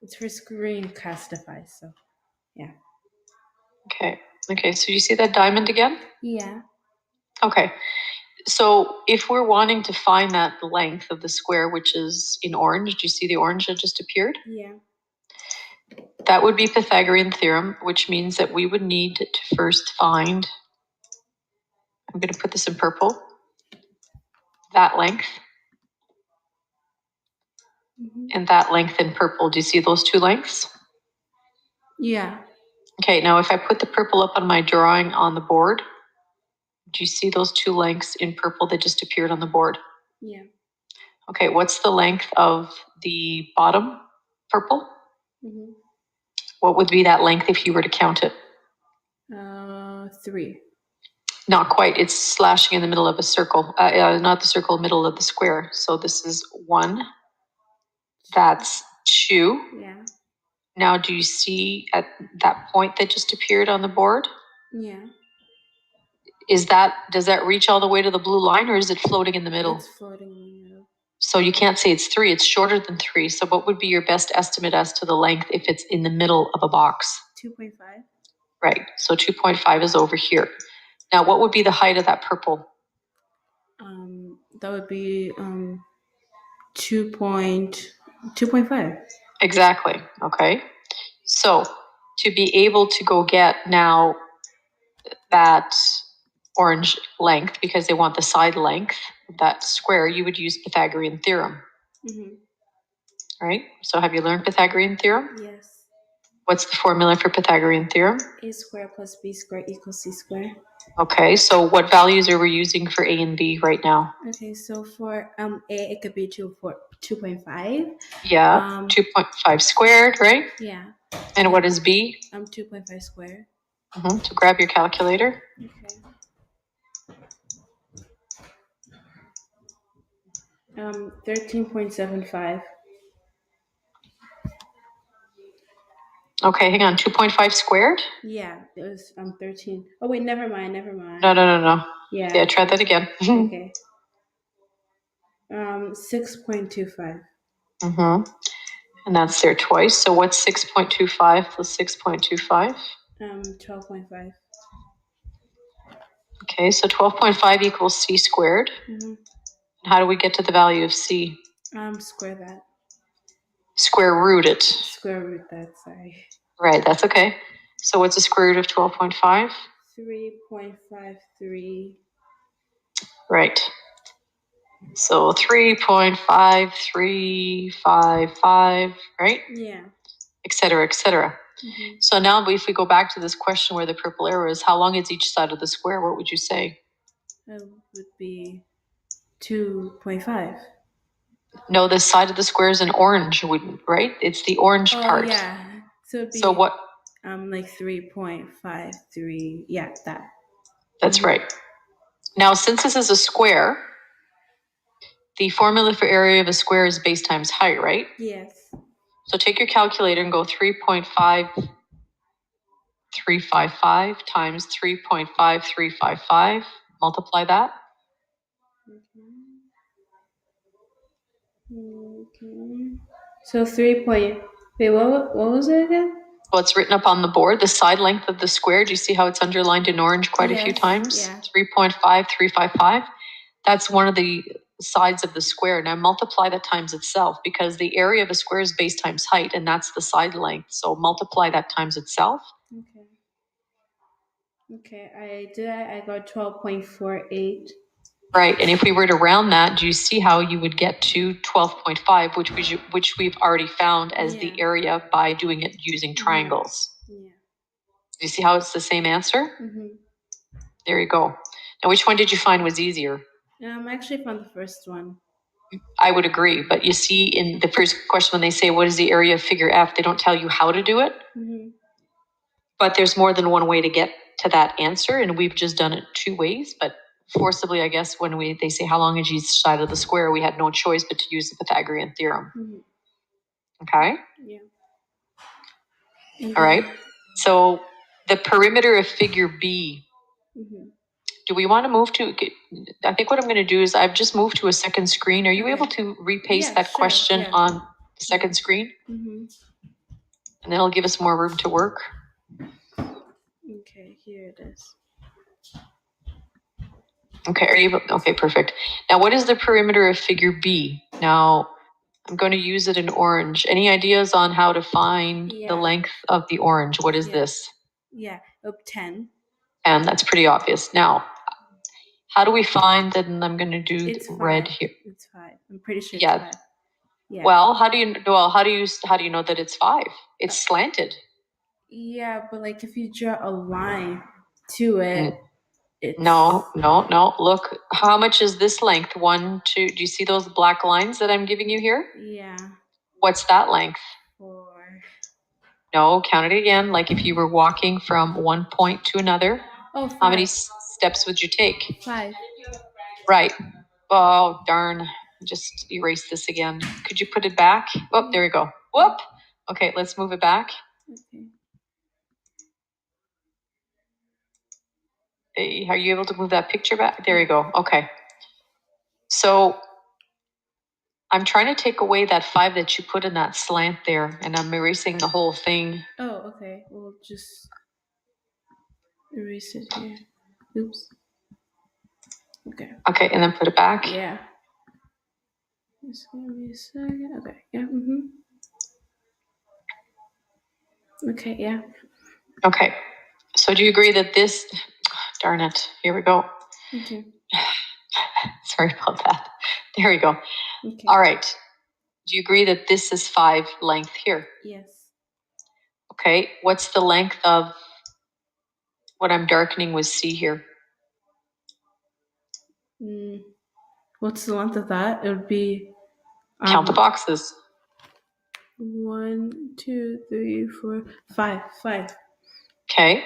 It's for screencastify, so yeah. Okay. Okay, so you see that diamond again? Yeah. Okay. So if we're wanting to find that length of the square, which is in orange, do you see the orange that just appeared? Yeah. That would be Pythagorean theorem, which means that we would need to first find, I'm going to put this in purple, that length. And that length in purple. Do you see those two lengths? Yeah. Okay, now if I put the purple up on my drawing on the board, do you see those two lengths in purple that just appeared on the board? Yeah. Okay, what's the length of the bottom purple? What would be that length if you were to count it? 3. Not quite. It's slashing in the middle of a circle. Not the circle, middle of the square. So this is 1. That's 2. Yeah. Now, do you see at that point that just appeared on the board? Yeah. Does that reach all the way to the blue line, or is it floating in the middle? It's floating in the middle. So you can't say it's 3. It's shorter than 3. So what would be your best estimate as to the length if it's in the middle of a box? 2.5. Right. So 2.5 is over here. Now, what would be the height of that purple? That would be 2.5. Exactly. Okay. So to be able to go get now that orange length, because they want the side length of that square, you would use Pythagorean theorem. Right? So have you learned Pythagorean theorem? Yes. What's the formula for Pythagorean theorem? A squared plus b squared equals c squared. Okay, so what values are we using for A and B right now? Okay, so for A, it could be 2.5. Yeah, 2.5 squared, right? Yeah. And what is B? 2.5 squared. So grab your calculator. Okay. 13.75. Okay, hang on. 2.5 squared? Yeah, it was 13. Oh wait, never mind. No. Yeah, try that again. Okay. 6.25. And that's there twice. So what's 6.25 plus 6.25? 12.5. Okay, so 12.5 equals c squared. How do we get to the value of c? Square that. Square root it. Square root that, sorry. Right, that's okay. So what's the square root of 12.5? 3.53. Right. So 3.5355, right? Yeah. Et cetera, et cetera. So now if we go back to this question where the purple arrow is, how long is each side of the square? What would you say? It would be 2.5. No, this side of the square is an orange, right? It's the orange part. Yeah. So it'd be what? Like 3.53. Yeah, that. That's right. Now, since this is a square, the formula for area of a square is base times height, right? Yes. So take your calculator and go 3.5355 times 3.5355. Multiply that. So 3. Wait, what was it again? Well, it's written up on the board. The side length of the square. Do you see how it's underlined in orange quite a few times? Yeah. 3.5355. That's one of the sides of the square. Now multiply that times itself, because the area of a square is base times height, and that's the side length. So multiply that times itself. Okay, I did. I got 12.48. Right, and if we were to round that, do you see how you would get to 12.5, which we've already found as the area by doing it using triangles? Yeah. Do you see how it's the same answer? There you go. Now, which one did you find was easier? I actually found the first one. I would agree, but you see in the first question when they say, what is the area of figure F, they don't tell you how to do it. But there's more than one way to get to that answer, and we've just done it 2 ways. But forcibly, I guess, when they say how long is each side of the square, we had no choice but to use the Pythagorean theorem. Okay? Yeah. All right. So the perimeter of figure B. Do we want to move to, I think what I'm going to do is I've just moved to a second screen. Are you able to repaste that question on the second screen? And it'll give us more room to work. Okay, here it is. Okay, okay, perfect. Now, what is the perimeter of figure B? Now, I'm going to use it in orange. Any ideas on how to find the length of the orange? What is this? Yeah, up 10. And that's pretty obvious. Now, how do we find that? And I'm going to do red here. It's 5. I'm pretty sure it's 5. Yeah. Well, how do you know that it's 5? It's slanted. Yeah, but like if you draw a line to it, it's... No. Look, how much is this length? 1, 2. Do you see those black lines that I'm giving you here? Yeah. What's that length? 4. No, count it again. Like if you were walking from one point to another. Oh, 5. How many steps would you take? 5. Right. Oh, darn. Just erase this again. Could you put it back? Oh, there we go. Whoop. Okay, let's move it back. Okay. Are you able to move that picture back? There you go. Okay. So I'm trying to take away that 5 that you put in that slant there, and I'm erasing the whole thing. Oh, okay. We'll just erase it here. Oops. Okay. Okay, and then put it back. Yeah. Just give me a second. Okay. Yeah. Okay. Yeah. Okay. So do you agree that this? Darn it. Here we go. Okay. Sorry about that. There we go. Okay. All right. Do you agree that this is 5 length here? Yes. Okay. What's the length of what I'm darkening with C here? What's the length of that? It would be... Count the boxes. 1, 2, 3, 4, 5. 5. Okay.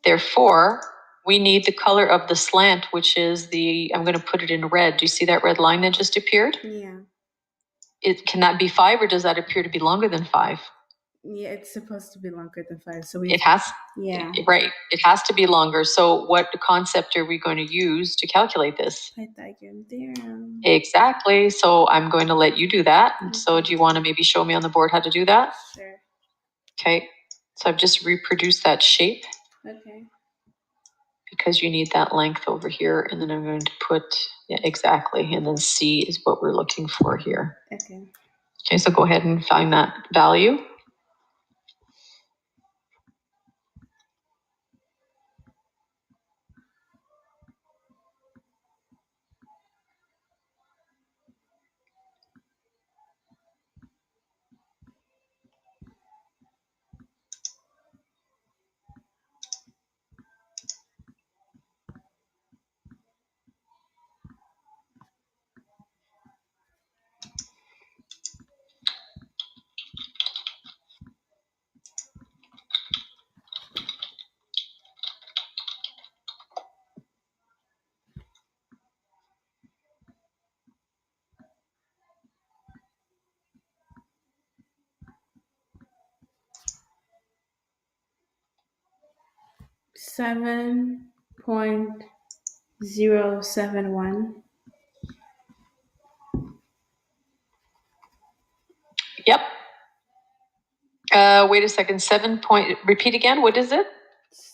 Therefore, we need the color of the slant, which is I'm going to put it in red. Do you see that red line that just appeared? Yeah. Can that be 5, or does that appear to be longer than 5? Yeah, it's supposed to be longer than 5. So it has. Yeah. Right. It has to be longer. So what concept are we going to use to calculate this? Pythagorean theorem. Exactly. So I'm going to let you do that. Okay. So do you want to maybe show me on the board how to do that? Sure. Okay. So I've just reproduced that shape. Okay. Because you need that length over here. And then I'm going to put, yeah, exactly. And then C is what we're looking for here. Okay. Okay, so go ahead and find that value. $7.071. Yep. Wait a second. Repeat again. What is it?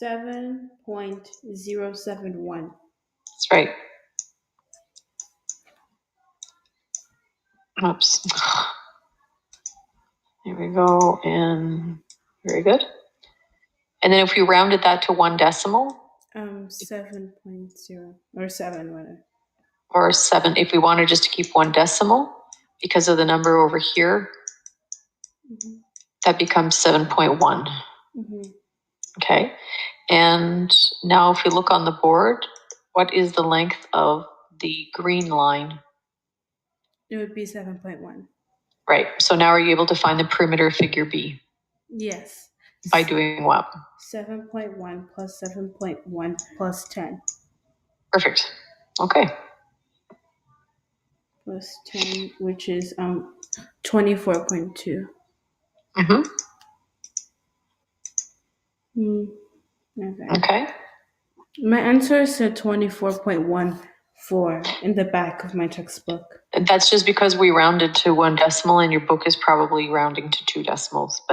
7.071. That's right. Oops. There we go. And very good. And then if we rounded that to 1 decimal? 7.0 or 7, whatever. Or 7, if we wanted just to keep 1 decimal because of the number over here, that becomes 7.1. Okay. And now if we look on the board, what is the length of the green line? It would be 7.1. Right. So now are you able to find the perimeter of figure B? Yes. By doing what? 7.1 plus 7.1 plus 10. Perfect. Okay. Plus 10, which is 24.2. Okay. My answer said 24.14 in the back of my textbook. That's just because we rounded to 1 decimal, and your book is probably rounding to 2 decimals. But